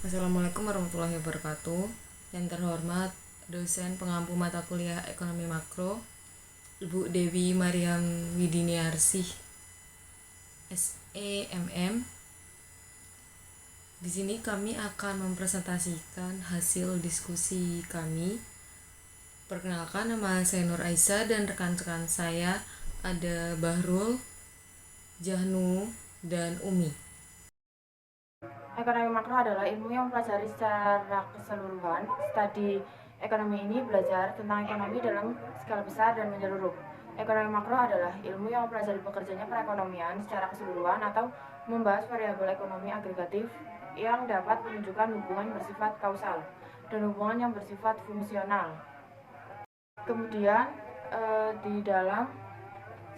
Assalamualaikum warahmatullahi wabarakatuh. Yang terhormat dosen pengampu mata kuliah Ekonomi Makro, Ibu Dewi Mariam Widiniarsih, SEMM. Di sini kami akan mempresentasikan hasil diskusi kami. Perkenalkan, nama saya Nur Aisyah dan rekan-rekan saya ada Bahrul, Jahnu, dan Umi. Ekonomi makro adalah ilmu yang mempelajari secara keseluruhan. Studi ekonomi ini belajar tentang ekonomi dalam skala besar dan menyeluruh. Ekonomi makro adalah ilmu yang mempelajari bekerjanya perekonomian secara keseluruhan atau membahas variabel ekonomi agregatif yang dapat menunjukkan hubungan bersifat kausal dan hubungan yang bersifat fungsional. Kemudian di dalam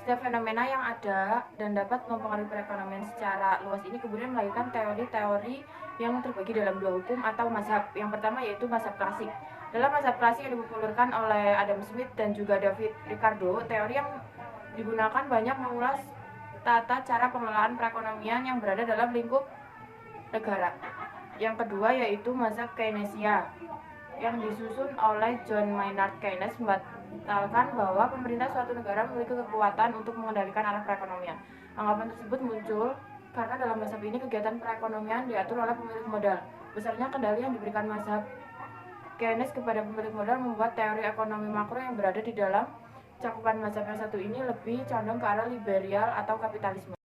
setiap fenomena yang ada dan dapat mempengaruhi perekonomian secara luas ini kemudian melahirkan teori-teori yang terbagi dalam dua hukum atau mazhab. Yang pertama yaitu mazhab klasik. Dalam mazhab klasik yang dipopulerkan oleh Adam Smith dan juga David Ricardo, teori yang digunakan banyak mengulas tata cara pengelolaan perekonomian yang berada dalam lingkup negara. Yang kedua yaitu mazhab Keynesian yang disusun oleh John Maynard Keynes membatalkan bahwa pemerintah suatu negara memiliki kekuatan untuk mengendalikan arah perekonomian. Anggapan tersebut muncul karena dalam mazhab ini kegiatan perekonomian diatur oleh pemilik modal. Besarnya kendali yang diberikan mazhab Keynes kepada pemilik modal membuat teori ekonomi makro yang berada di dalam cakupan mazhab yang satu ini lebih condong ke arah liberal atau kapitalisme.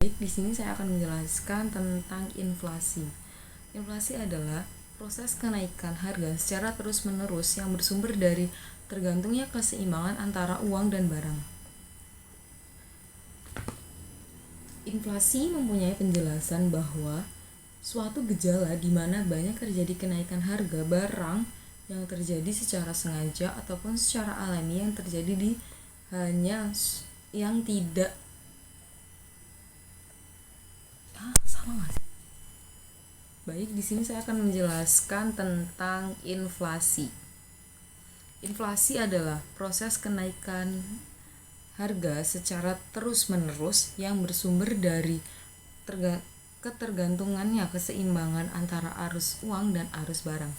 Baik, di sini saya akan menjelaskan tentang inflasi. Inflasi adalah proses kenaikan harga secara terus-menerus yang bersumber dari tergantungnya keseimbangan antara uang dan barang. Inflasi mempunyai penjelasan bahwa suatu gejala di mana banyak terjadi kenaikan harga barang yang terjadi secara sengaja ataupun secara alami yang terjadi di hanya yang tidak salah nggak sih? Baik, di sini saya akan menjelaskan tentang inflasi. Inflasi adalah proses kenaikan harga secara terus-menerus yang bersumber dari ketergantungannya keseimbangan antara arus uang dan arus barang.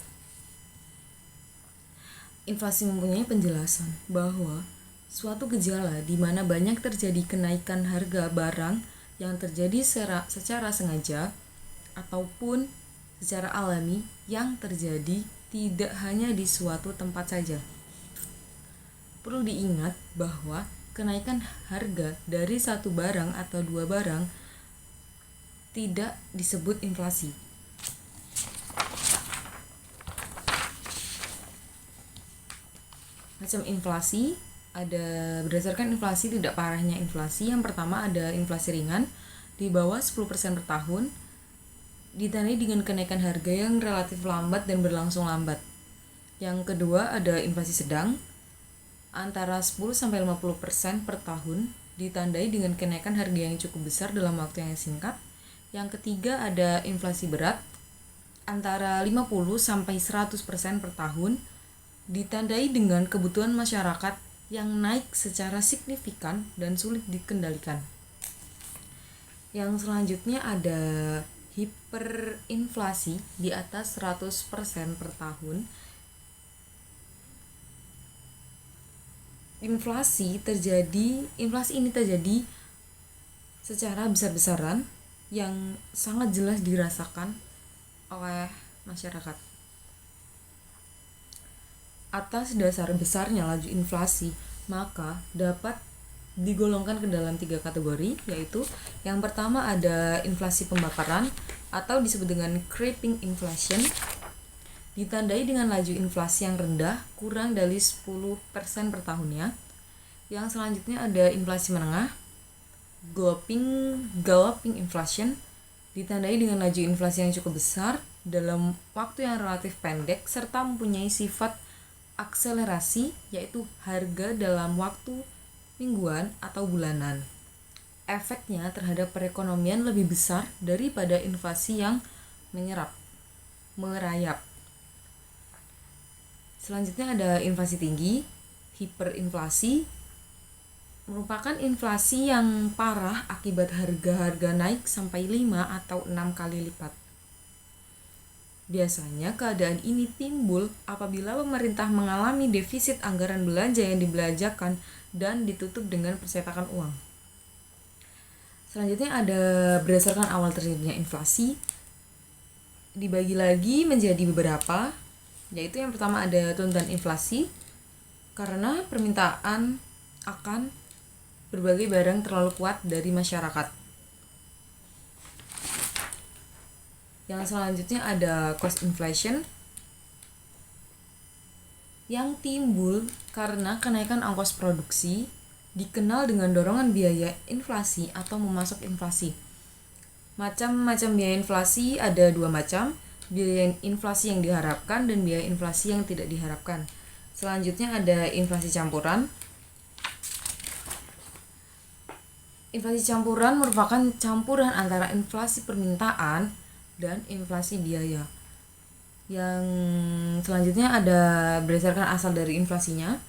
Inflasi mempunyai penjelasan bahwa suatu gejala di mana banyak terjadi kenaikan harga barang yang terjadi secara sengaja ataupun secara alami yang terjadi tidak hanya di suatu tempat saja. Perlu diingat bahwa kenaikan harga dari satu barang atau dua barang tidak disebut inflasi. Macam inflasi ada berdasarkan inflasi tidak parahnya inflasi. Yang pertama ada inflasi ringan di bawah 10% per tahun, ditandai dengan kenaikan harga yang relatif lambat dan berlangsung lambat. Yang kedua ada inflasi sedang antara 10-50% per tahun, ditandai dengan kenaikan harga yang cukup besar dalam waktu yang singkat. Yang ketiga ada inflasi berat antara 50-100% per tahun, ditandai dengan kebutuhan masyarakat yang naik secara signifikan dan sulit dikendalikan. Yang selanjutnya ada hiperinflasi di atas 100% per tahun. Inflasi ini terjadi secara besar-besaran yang sangat jelas dirasakan oleh masyarakat. Atas dasar besarnya laju inflasi, maka dapat digolongkan ke dalam 3 kategori, yaitu yang pertama ada inflasi pembakaran atau disebut dengan creeping inflation. ditandai dengan laju inflasi yang rendah, kurang dari 10% per tahunnya. Yang selanjutnya ada inflasi menengah, galloping inflation, ditandai dengan laju inflasi yang cukup besar dalam waktu yang relatif pendek serta mempunyai sifat akselerasi, yaitu harga dalam waktu mingguan atau bulanan. Efeknya terhadap perekonomian lebih besar daripada inflasi yang merayap. Selanjutnya ada inflasi tinggi, hiperinflasi, merupakan inflasi yang parah akibat harga-harga naik sampai 5 atau 6 kali lipat. Biasanya keadaan ini timbul apabila pemerintah mengalami defisit anggaran belanja yang dibelanjakan dan ditutup dengan percetakan uang. Selanjutnya ada berdasarkan awal terjadinya inflasi, dibagi lagi menjadi beberapa, yaitu yang pertama ada tuntutan inflasi, karena permintaan akan berbagai barang terlalu kuat dari masyarakat. Yang selanjutnya ada cost inflation, yang timbul karena kenaikan ongkos produksi, dikenal dengan dorongan biaya inflasi atau memasok inflasi. Macam-macam biaya inflasi ada 2 macam, biaya inflasi yang diharapkan dan biaya inflasi yang tidak diharapkan. Selanjutnya ada inflasi campuran. Inflasi campuran merupakan campuran antara inflasi permintaan dan inflasi biaya. Yang selanjutnya ada berdasarkan asal dari inflasinya,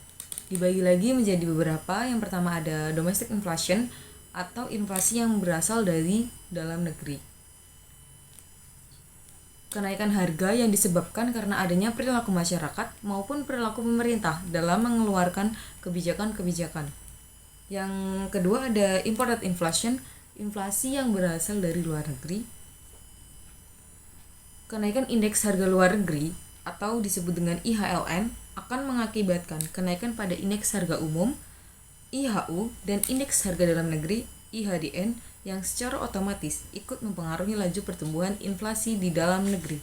dibagi lagi menjadi beberapa. Yang pertama ada domestic inflation atau inflasi yang berasal dari dalam negeri. Kenaikan harga yang disebabkan karena adanya perilaku masyarakat maupun perilaku pemerintah dalam mengeluarkan kebijakan-kebijakan. Yang kedua ada imported inflation, inflasi yang berasal dari luar negeri. Kenaikan indeks harga luar negeri atau disebut dengan IHLN akan mengakibatkan kenaikan pada indeks harga umum IHU dan indeks harga dalam negeri IHDN yang secara otomatis ikut mempengaruhi laju pertumbuhan inflasi di dalam negeri.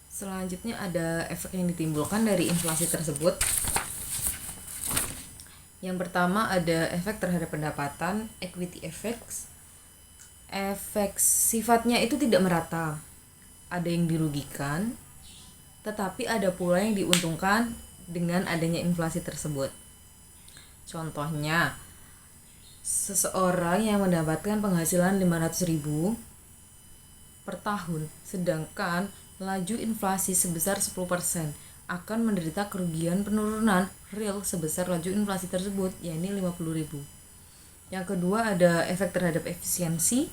Selanjutnya ada efek yang ditimbulkan dari inflasi tersebut. Yang pertama ada efek terhadap pendapatan, equity effects. Efek sifatnya itu tidak merata. Ada yang dirugikan, tetapi ada pula yang diuntungkan dengan adanya inflasi tersebut. Contohnya, seseorang yang mendapatkan penghasilan 500.000 per tahun, sedangkan laju inflasi sebesar 10%, akan menderita kerugian penurunan real sebesar laju inflasi tersebut, yakni 50.000. Yang kedua ada efek terhadap efisiensi,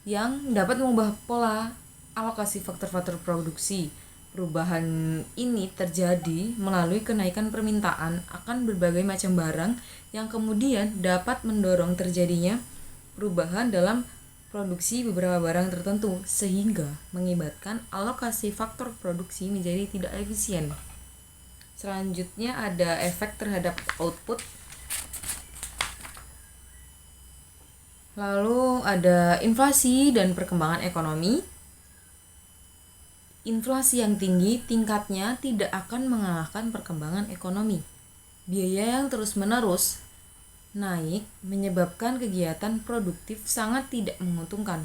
yang dapat mengubah pola alokasi faktor-faktor produksi. Perubahan ini terjadi melalui kenaikan permintaan akan berbagai macam barang yang kemudian dapat mendorong terjadinya perubahan dalam produksi beberapa barang tertentu sehingga mengakibatkan alokasi faktor produksi menjadi tidak efisien. Selanjutnya ada efek terhadap output. Lalu ada inflasi dan perkembangan ekonomi. Inflasi yang tinggi tingkatnya tidak akan mengalahkan perkembangan ekonomi. Biaya yang terus-menerus naik menyebabkan kegiatan produktif sangat tidak menguntungkan.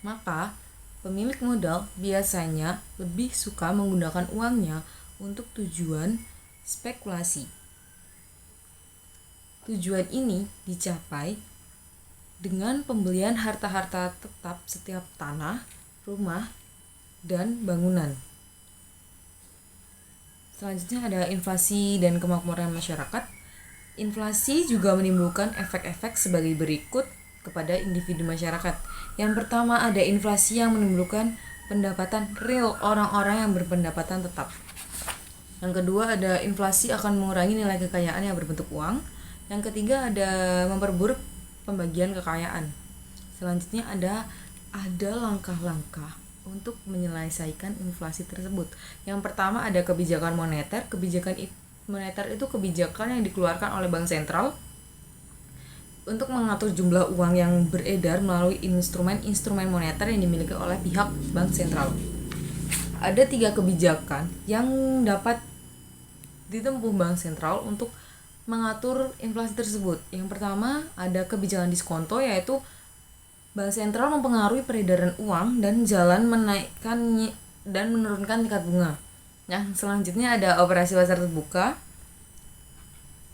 Maka, pemilik modal biasanya lebih suka menggunakan uangnya untuk tujuan spekulasi. Tujuan ini dicapai dengan pembelian harta-harta tetap setiap tanah, rumah, dan bangunan. Selanjutnya ada inflasi dan kemakmuran masyarakat. Inflasi juga menimbulkan efek-efek sebagai berikut kepada individu masyarakat. Yang pertama ada inflasi yang menimbulkan pendapatan real orang-orang yang berpendapatan tetap. Yang kedua ada inflasi akan mengurangi nilai kekayaan yang berbentuk uang. Yang ketiga ada memperburuk pembagian kekayaan. Selanjutnya ada langkah-langkah untuk menyelesaikan inflasi tersebut. Yang pertama ada kebijakan moneter. Kebijakan moneter itu kebijakan yang dikeluarkan oleh bank sentral untuk mengatur jumlah uang yang beredar melalui instrumen-instrumen moneter yang dimiliki oleh pihak bank sentral. Ada 3 kebijakan yang dapat ditempuh bank sentral untuk mengatur inflasi tersebut. Yang pertama ada kebijakan diskonto, yaitu bank sentral mempengaruhi peredaran uang dan jalan menaikkan dan menurunkan tingkat bunga. Yang selanjutnya ada operasi pasar terbuka,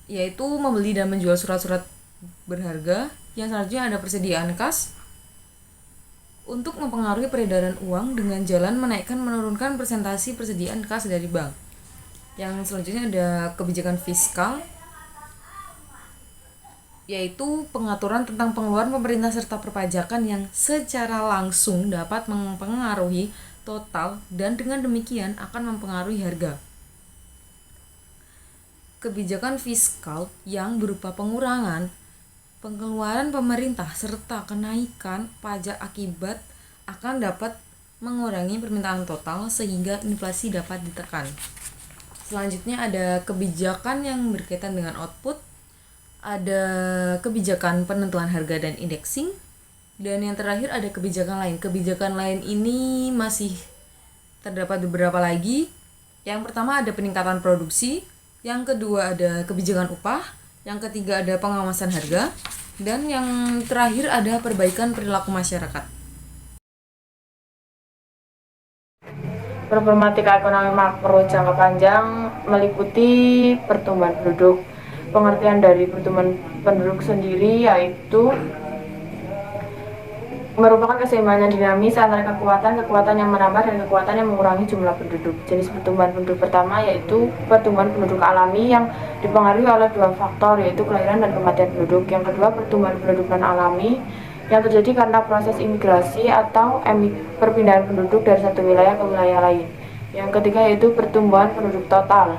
yaitu membeli dan menjual surat-surat berharga. Yang selanjutnya ada persediaan kas untuk mempengaruhi peredaran uang dengan jalan menaikkan menurunkan persentase persediaan kas dari bank. Yang selanjutnya ada kebijakan fiskal, yaitu pengaturan tentang pengeluaran pemerintah serta perpajakan yang secara langsung dapat mempengaruhi total dan dengan demikian akan mempengaruhi harga. Kebijakan fiskal yang berupa pengurangan pengeluaran pemerintah serta kenaikan pajak akibat akan dapat mengurangi permintaan total sehingga inflasi dapat ditekan. Selanjutnya ada kebijakan yang berkaitan dengan output, ada kebijakan penentuan harga dan indexing, dan yang terakhir ada kebijakan lain. Kebijakan lain ini masih terdapat beberapa lagi. Yang pertama ada peningkatan produksi, yang kedua ada kebijakan upah, yang ketiga ada pengawasan harga, dan yang terakhir ada perbaikan perilaku masyarakat. Problematika ekonomi makro jangka panjang meliputi pertumbuhan penduduk. Pengertian dari pertumbuhan penduduk sendiri yaitu merupakan keseimbangan dinamis antara kekuatan yang menambah dan kekuatan yang mengurangi jumlah penduduk. Jenis pertumbuhan penduduk pertama yaitu pertumbuhan penduduk alami yang dipengaruhi oleh 2 faktor, yaitu kelahiran dan kematian penduduk. Yang kedua, pertumbuhan penduduk non-alami yang terjadi karena proses imigrasi atau perpindahan penduduk dari satu wilayah ke wilayah lain. Yang ketiga yaitu pertumbuhan penduduk total.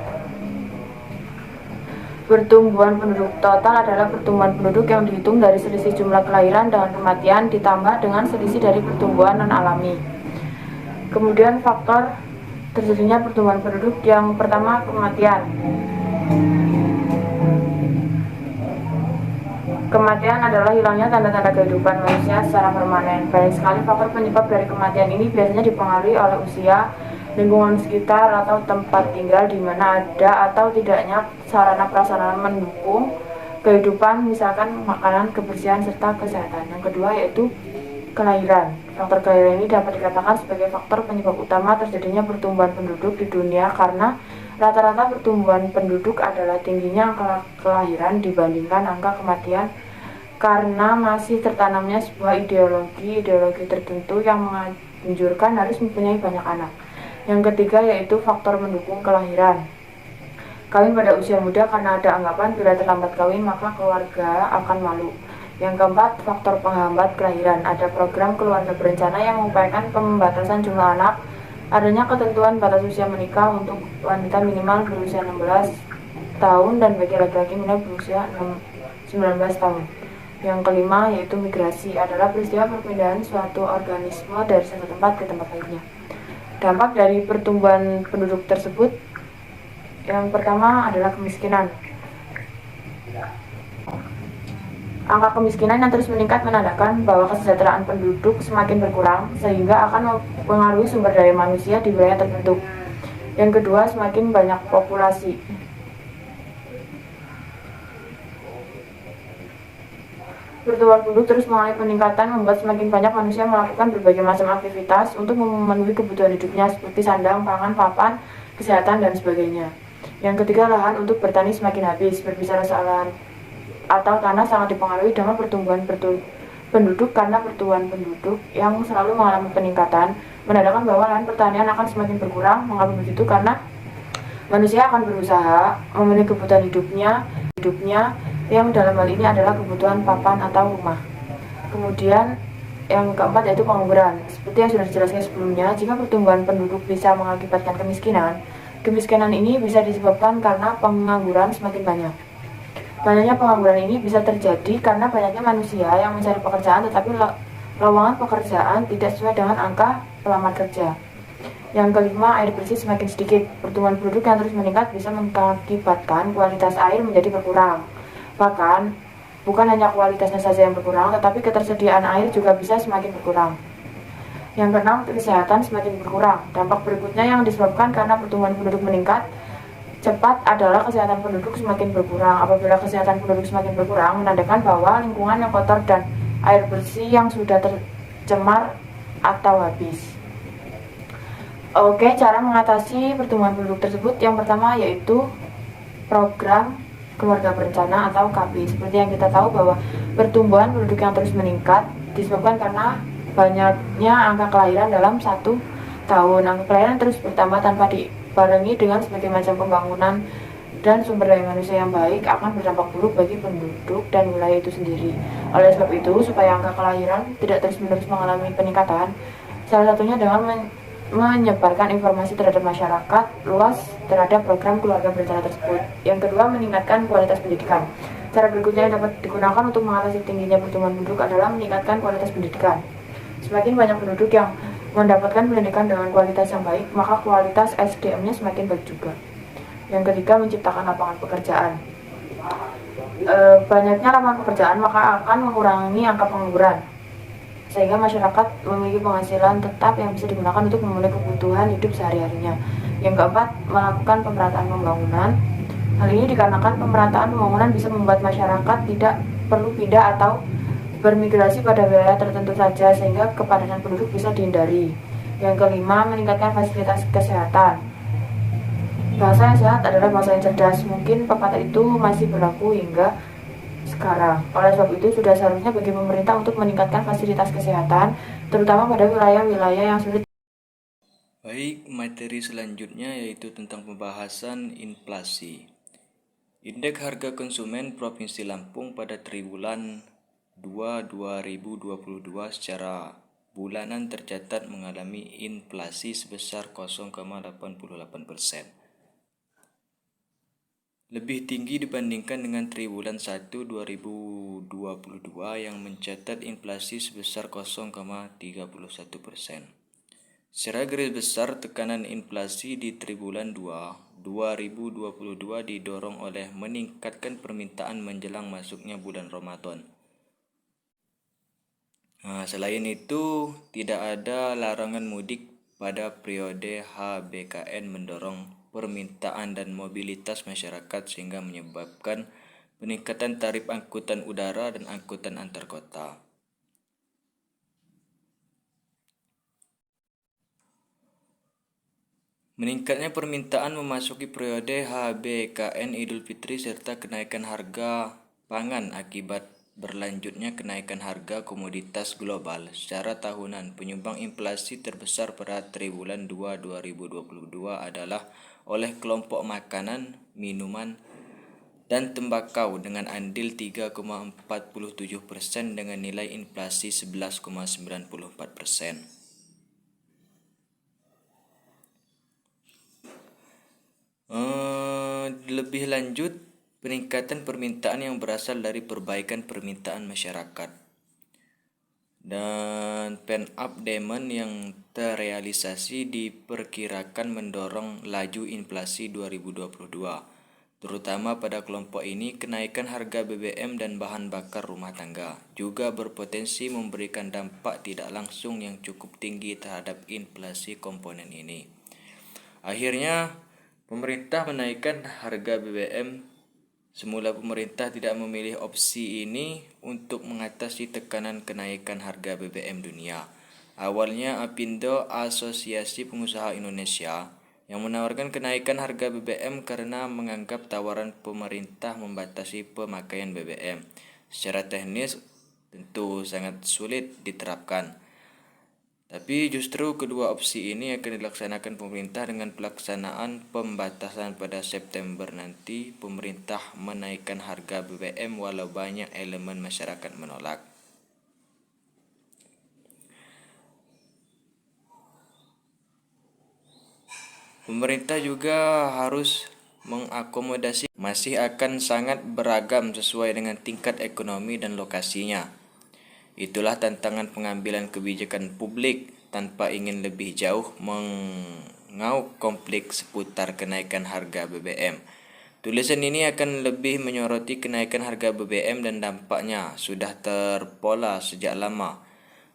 Pertumbuhan penduduk total adalah pertumbuhan penduduk yang dihitung dari selisih jumlah kelahiran dengan kematian ditambah dengan selisih dari pertumbuhan non-alami. Kemudian faktor terjadinya pertumbuhan penduduk yang pertama, kematian. Kematian adalah hilangnya tanda-tanda kehidupan manusia secara permanen. Banyak sekali faktor penyebab dari kematian ini biasanya dipengaruhi oleh usia, lingkungan sekitar atau tempat tinggal di mana ada atau tidaknya sarana prasarana mendukung kehidupan, misalkan makanan, kebersihan, serta kesehatan. Yang kedua yaitu kelahiran. Faktor kelahiran ini dapat dikatakan sebagai faktor penyebab utama terjadinya pertumbuhan penduduk di dunia karena rata-rata pertumbuhan penduduk adalah tingginya angka kelahiran dibandingkan angka kematian karena masih tertanamnya sebuah ideologi tertentu yang menganjurkan harus mempunyai banyak anak. Yang ketiga yaitu faktor mendukung kelahiran. Kawin pada usia muda karena ada anggapan bila terlambat kawin maka keluarga akan malu. Yang keempat, faktor penghambat kelahiran. Ada program keluarga berencana yang mengupayakan pembatasan jumlah anak, adanya ketentuan batas usia menikah untuk wanita minimal berusia 16 tahun dan bagi laki-laki minimal berusia 19 tahun. Yang kelima yaitu migrasi, adalah peristiwa perpindahan suatu organisme dari satu tempat ke tempat lainnya. Dampak dari pertumbuhan penduduk tersebut yang pertama adalah kemiskinan. Angka kemiskinan yang terus meningkat menandakan bahwa kesejahteraan penduduk semakin berkurang sehingga akan mempengaruhi sumber daya manusia di wilayah tertentu. Yang kedua, semakin banyak populasi. Pertumbuhan penduduk terus mengalami peningkatan membuat semakin banyak manusia melakukan berbagai macam aktivitas untuk memenuhi kebutuhan hidupnya seperti sandang, pangan, papan, kesehatan, dan sebagainya. Yang ketiga, lahan untuk bertani semakin habis. Berbicara soal lahan atau tanah sangat dipengaruhi dengan pertumbuhan penduduk karena pertumbuhan penduduk yang selalu mengalami peningkatan menandakan bahwa lahan pertanian akan semakin berkurang. Mengapa begitu? Karena manusia akan berusaha memenuhi kebutuhan hidupnya yang dalam hal ini adalah kebutuhan papan atau rumah. Kemudian yang keempat yaitu pengangguran. Seperti yang sudah dijelaskan sebelumnya, jika pertumbuhan penduduk bisa mengakibatkan kemiskinan ini bisa disebabkan karena pengangguran semakin banyak. Banyaknya pengangguran ini bisa terjadi karena banyaknya manusia yang mencari pekerjaan tetapi lowongan pekerjaan tidak sesuai dengan angka pelamar kerja. Yang kelima, air bersih semakin sedikit. Pertumbuhan penduduk yang terus meningkat bisa mengakibatkan kualitas air menjadi berkurang. Bahkan, bukan hanya kualitasnya saja yang berkurang, tetapi ketersediaan air juga bisa semakin berkurang. Yang keenam, kesehatan semakin berkurang. Dampak berikutnya yang disebabkan karena pertumbuhan penduduk meningkat cepat adalah kesehatan penduduk semakin berkurang. Apabila kesehatan penduduk semakin berkurang, menandakan bahwa lingkungan yang kotor dan air bersih yang sudah tercemar atau habis. Oke, cara mengatasi pertumbuhan penduduk tersebut yang pertama yaitu program keluarga berencana atau KP. Seperti yang kita tahu bahwa pertumbuhan penduduk yang terus meningkat disebabkan karena banyaknya angka kelahiran dalam 1 tahun. Angka kelahiran terus bertambah tanpa dibarengi dengan sebagai macam pembangunan dan sumber daya manusia yang baik akan berdampak buruk bagi penduduk dan wilayah itu sendiri. Oleh sebab itu, supaya angka kelahiran tidak terus-menerus mengalami peningkatan, salah satunya dengan menyebarkan informasi terhadap masyarakat luas terhadap program keluarga berencana tersebut. Yang kedua, meningkatkan kualitas pendidikan. Cara berikutnya yang dapat digunakan untuk mengatasi tingginya pertumbuhan penduduk adalah meningkatkan kualitas pendidikan. Semakin banyak penduduk yang mendapatkan pendidikan dengan kualitas yang baik, maka kualitas SDM-nya semakin baik juga. Yang ketiga, menciptakan lapangan pekerjaan. Banyaknya lapangan pekerjaan maka akan mengurangi angka pengangguran, sehingga masyarakat memiliki penghasilan tetap yang bisa digunakan untuk memenuhi kebutuhan hidup sehari-harinya. Yang keempat, melakukan pemerataan pembangunan. Hal ini dikarenakan pemerataan pembangunan bisa membuat masyarakat tidak perlu pindah atau bermigrasi pada wilayah tertentu saja, sehingga kepadatan penduduk bisa dihindari. Yang kelima, meningkatkan fasilitas kesehatan. Bahasa yang sehat adalah bahasa yang cerdas. Mungkin pepatah itu masih berlaku hingga sekarang. Oleh sebab itu, sudah seharusnya bagi pemerintah untuk meningkatkan fasilitas kesehatan, terutama pada wilayah-wilayah yang sulit. Baik, materi selanjutnya yaitu tentang pembahasan inflasi. Indeks harga konsumen Provinsi Lampung pada triwulan 2 2022 secara bulanan tercatat mengalami inflasi sebesar 0,88%. Lebih tinggi dibandingkan dengan triwulan 1 2022 yang mencatat inflasi sebesar 0,31%. Secara garis besar, tekanan inflasi di triwulan 2 2022 didorong oleh meningkatkan permintaan menjelang masuknya bulan Ramadan. Selain itu, tidak ada larangan mudik pada periode HBKN mendorong permintaan dan mobilitas masyarakat sehingga menyebabkan peningkatan tarif angkutan udara dan angkutan antar kota. Meningkatnya permintaan memasuki periode HBKN Idul Fitri serta kenaikan harga pangan akibat berlanjutnya kenaikan harga komoditas global secara tahunan, penyumbang inflasi terbesar pada triwulan 2 2022 adalah oleh kelompok makanan, minuman, dan tembakau dengan andil 3,47% dengan nilai inflasi 11,94%. Lebih lanjut, peningkatan permintaan yang berasal dari perbaikan permintaan masyarakat dan pent-up demand yang terrealisasi diperkirakan mendorong laju inflasi 2022. Terutama pada kelompok ini, kenaikan harga BBM dan bahan bakar rumah tangga juga berpotensi memberikan dampak tidak langsung yang cukup tinggi terhadap inflasi komponen ini. Akhirnya, pemerintah menaikkan harga BBM. Semula pemerintah tidak memilih opsi ini untuk mengatasi tekanan kenaikan harga BBM dunia. Awalnya Apindo, Asosiasi Pengusaha Indonesia, yang menawarkan kenaikan harga BBM karena menganggap tawaran pemerintah membatasi pemakaian BBM. Secara teknis tentu sangat sulit diterapkan. Tapi justru kedua opsi ini akan dilaksanakan pemerintah dengan pelaksanaan pembatasan pada September nanti. Pemerintah menaikkan harga BBM walau banyak elemen masyarakat menolak. Pemerintah juga harus mengakomodasi masih akan sangat beragam sesuai dengan tingkat ekonomi dan lokasinya. Itulah tantangan pengambilan kebijakan publik tanpa ingin lebih jauh mengauk konflik seputar kenaikan harga BBM. Tulisan ini akan lebih menyoroti kenaikan harga BBM dan dampaknya. Sudah terpola sejak lama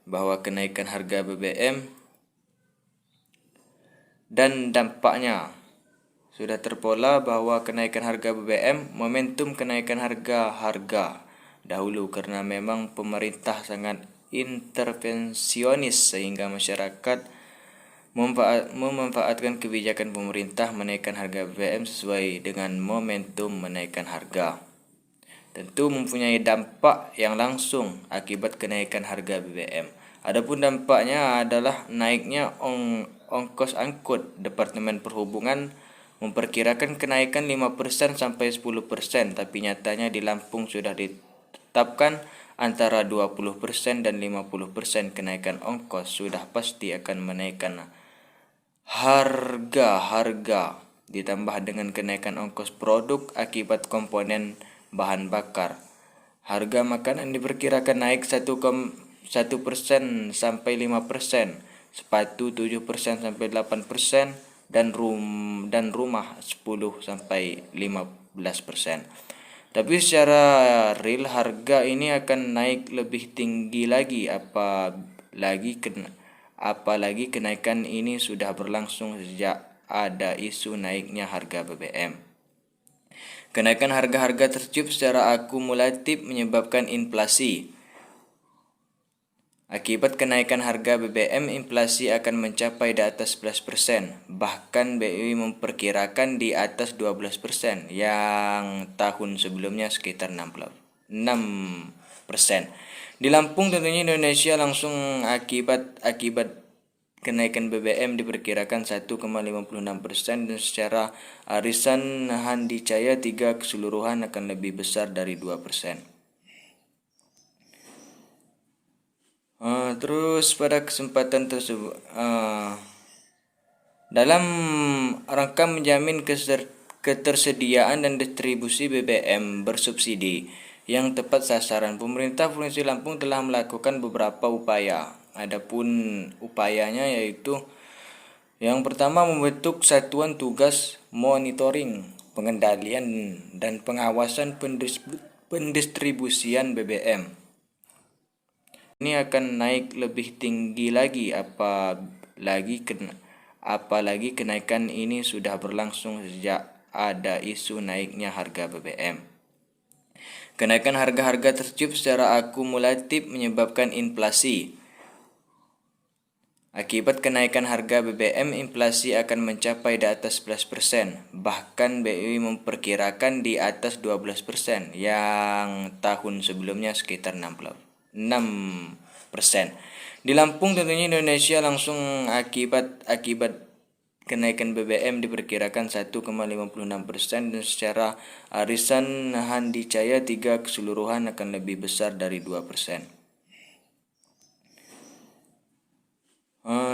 bahwa kenaikan harga BBM dan dampaknya sudah terpola bahwa kenaikan harga BBM momentum kenaikan harga dahulu karena memang pemerintah sangat intervensionis sehingga masyarakat memanfaatkan kebijakan pemerintah menaikkan harga BBM sesuai dengan momentum menaikkan harga. Tentu mempunyai dampak yang langsung akibat kenaikan harga BBM. Adapun dampaknya adalah naiknya ongkos angkut. Departemen Perhubungan memperkirakan kenaikan 5% sampai 10%, tapi nyatanya di Lampung sudah ditetapkan antara 20% dan 50% kenaikan ongkos. Sudah pasti akan menaikkan harga ditambah dengan kenaikan ongkos produk akibat komponen bahan bakar. Harga makanan diperkirakan naik 1% sampai 5%, sepatu 7% sampai 8%, dan rumah 10 sampai 15%. Tapi secara real harga ini akan naik lebih tinggi lagi apalagi kenaikan ini sudah berlangsung sejak ada isu naiknya harga BBM. Kenaikan harga-harga tertiup secara akumulatif menyebabkan inflasi. Akibat kenaikan harga BBM, inflasi akan mencapai di atas 11%. Bahkan BI memperkirakan di atas 12%, yang tahun sebelumnya sekitar 6%. Di Lampung tentunya Indonesia langsung akibat kenaikan BBM diperkirakan 1,56%, dan secara arisan Handicaya 3 keseluruhan akan lebih besar dari 2%. Terus pada kesempatan tersebut, dalam rangka menjamin ketersediaan dan distribusi BBM bersubsidi yang tepat sasaran, pemerintah Provinsi Lampung telah melakukan beberapa upaya. Adapun upayanya yaitu yang pertama, membentuk satuan tugas monitoring, pengendalian, dan pengawasan pendistribusian BBM. Ini akan naik lebih tinggi lagi apalagi kenaikan ini sudah berlangsung sejak ada isu naiknya harga BBM. Kenaikan harga tertiup secara akumulatif menyebabkan inflasi. Akibat kenaikan harga BBM, inflasi akan mencapai di atas 11%. Bahkan BI memperkirakan di atas 12%, yang tahun sebelumnya sekitar 6%. Di Lampung tentunya Indonesia langsung akibat kenaikan BBM diperkirakan 1,56%, dan secara arisan Handicaya 3 keseluruhan akan lebih besar dari 2%.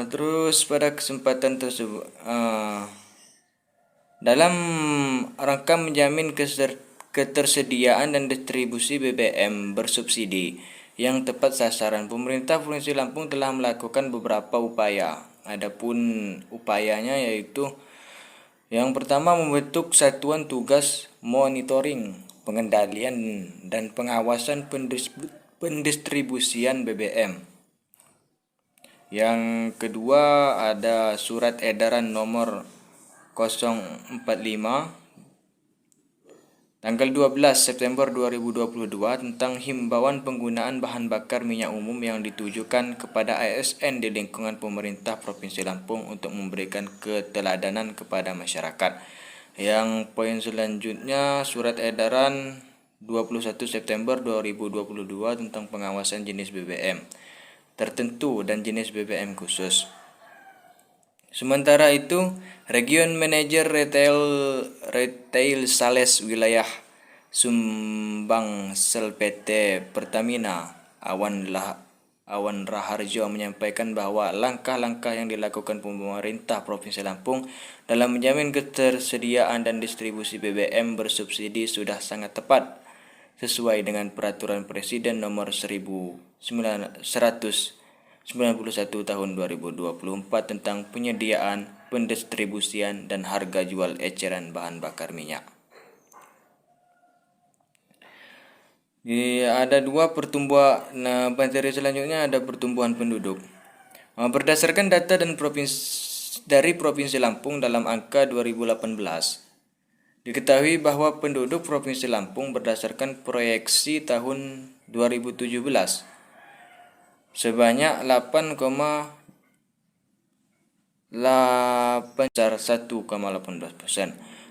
Terus pada kesempatan tersebut, dalam rangka menjamin ketersediaan dan distribusi BBM bersubsidi yang tepat sasaran, pemerintah Provinsi Lampung telah melakukan beberapa upaya. Adapun upayanya yaitu yang pertama, membentuk satuan tugas monitoring, pengendalian, dan pengawasan pendistribusian BBM. Yang kedua, ada surat edaran nomor 045 tanggal 12 September 2022 tentang himbauan penggunaan bahan bakar minyak umum yang ditujukan kepada ASN di lingkungan pemerintah Provinsi Lampung untuk memberikan keteladanan kepada masyarakat. Yang poin selanjutnya, surat edaran 21 September 2022 tentang pengawasan jenis BBM tertentu dan jenis BBM khusus. Sementara itu, Region Manager Retail Sales Wilayah Sumbangsel PT Pertamina Awan Raharjo menyampaikan bahwa langkah-langkah yang dilakukan pemerintah Provinsi Lampung dalam menjamin ketersediaan dan distribusi BBM bersubsidi sudah sangat tepat, sesuai dengan Peraturan Presiden Nomor 119 91 tahun 2024 tentang penyediaan, pendistribusian, dan harga jual eceran bahan bakar minyak. Ada dua pertumbuhan. Nah, materi selanjutnya ada pertumbuhan penduduk. Berdasarkan data dari Provinsi Lampung dalam angka 2018, diketahui bahwa penduduk Provinsi Lampung berdasarkan proyeksi tahun 2017 sebanyak 1,18%.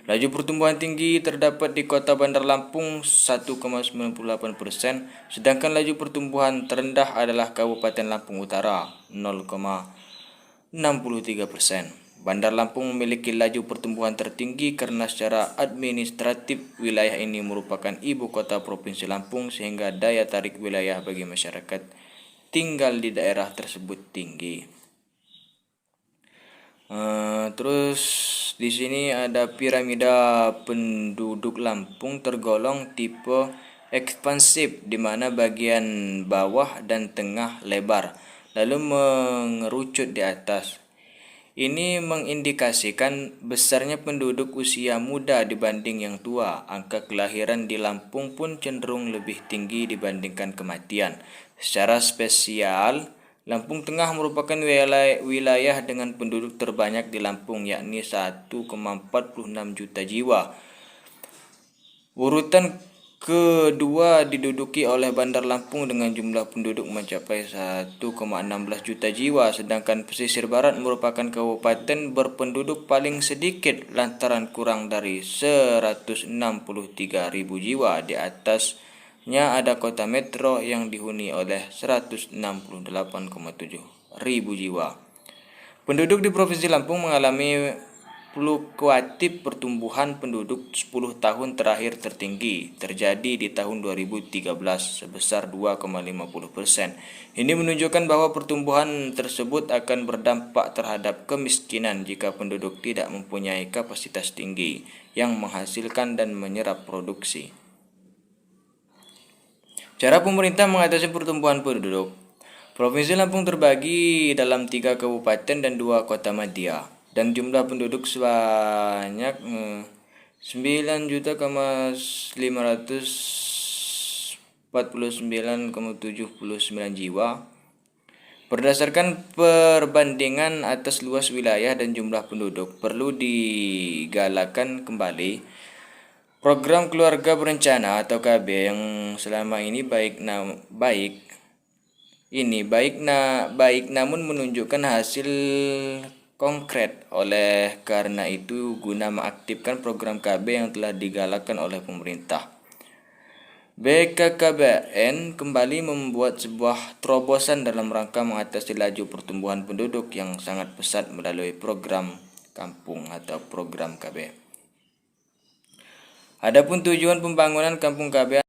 Laju pertumbuhan tinggi terdapat di Kota Bandar Lampung 1,98%, sedangkan laju pertumbuhan terendah adalah Kabupaten Lampung Utara 0,63%. Bandar Lampung memiliki laju pertumbuhan tertinggi karena secara administratif wilayah ini merupakan ibu kota Provinsi Lampung sehingga daya tarik wilayah bagi masyarakat tinggal di daerah tersebut tinggi. Terus di sini ada piramida penduduk Lampung tergolong tipe ekspansif di mana bagian bawah dan tengah lebar lalu mengerucut di atas. Ini mengindikasikan besarnya penduduk usia muda dibanding yang tua. Angka kelahiran di Lampung pun cenderung lebih tinggi dibandingkan kematian. Secara spesial, Lampung Tengah merupakan wilayah dengan penduduk terbanyak di Lampung, yakni 1,46 juta jiwa. Urutan kedua diduduki oleh Bandar Lampung dengan jumlah penduduk mencapai 1,16 juta jiwa, sedangkan pesisir barat merupakan kabupaten berpenduduk paling sedikit lantaran kurang dari 163.000 jiwa. Di atasnya ada kota metro yang dihuni oleh 168,7 ribu jiwa. Penduduk di Provinsi Lampung mengalami fluktuatif pertumbuhan penduduk 10 tahun terakhir tertinggi terjadi di tahun 2013 sebesar 2,50%. Ini menunjukkan bahwa pertumbuhan tersebut akan berdampak terhadap kemiskinan jika penduduk tidak mempunyai kapasitas tinggi yang menghasilkan dan menyerap produksi. Cara pemerintah mengatasi pertumbuhan penduduk. Provinsi Lampung terbagi dalam 3 kabupaten dan 2 kota madya, dan jumlah penduduk sebanyak 9.549,79 jiwa. Berdasarkan perbandingan atas luas wilayah dan jumlah penduduk, perlu digalakkan kembali program keluarga berencana atau KB yang selama ini baik namun menunjukkan hasil konkret. Oleh karena itu, guna mengaktifkan program KB yang telah digalakkan oleh pemerintah, BKKBN kembali membuat sebuah terobosan dalam rangka mengatasi laju pertumbuhan penduduk yang sangat pesat melalui program kampung atau program KB. Adapun tujuan pembangunan kampung KB,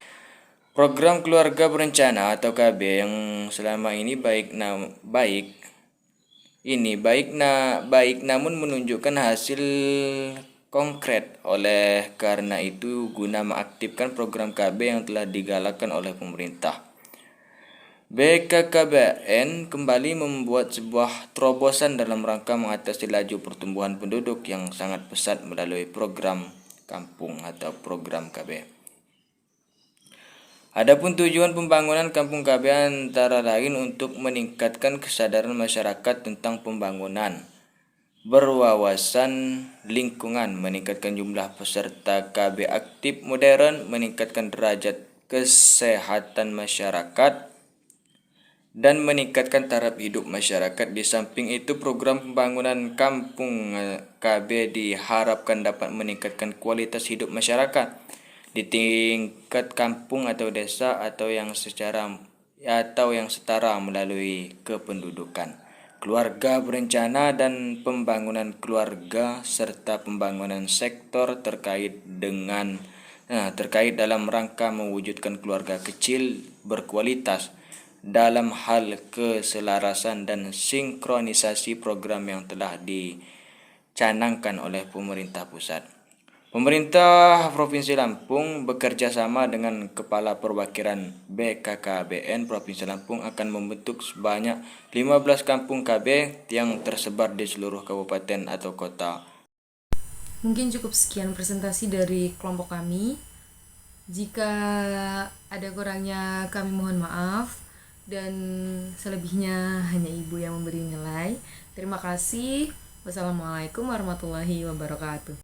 program keluarga berencana atau KB yang selama ini baik namun menunjukkan hasil konkret. Oleh karena itu, guna mengaktifkan program KB yang telah digalakkan oleh pemerintah, BKKBN kembali membuat sebuah terobosan dalam rangka mengatasi laju pertumbuhan penduduk yang sangat pesat melalui program kampung atau program KB. Adapun tujuan pembangunan kampung KB antara lain untuk meningkatkan kesadaran masyarakat tentang pembangunan berwawasan lingkungan, meningkatkan jumlah peserta KB aktif modern, meningkatkan derajat kesehatan masyarakat, dan meningkatkan taraf hidup masyarakat. Di samping itu, program pembangunan kampung KB diharapkan dapat meningkatkan kualitas hidup masyarakat di tingkat kampung atau desa atau yang setara melalui kependudukan, keluarga berencana, dan pembangunan keluarga serta pembangunan sektor terkait dalam rangka mewujudkan keluarga kecil berkualitas dalam hal keselarasan dan sinkronisasi program yang telah dicanangkan oleh pemerintah pusat. Pemerintah Provinsi Lampung bekerja sama dengan Kepala Perwakilan BKKBN Provinsi Lampung akan membentuk sebanyak 15 kampung KB yang tersebar di seluruh kabupaten atau kota. Mungkin cukup sekian presentasi dari kelompok kami. Jika ada kurangnya kami mohon maaf, dan selebihnya hanya ibu yang memberi nilai. Terima kasih. Wassalamualaikum warahmatullahi wabarakatuh.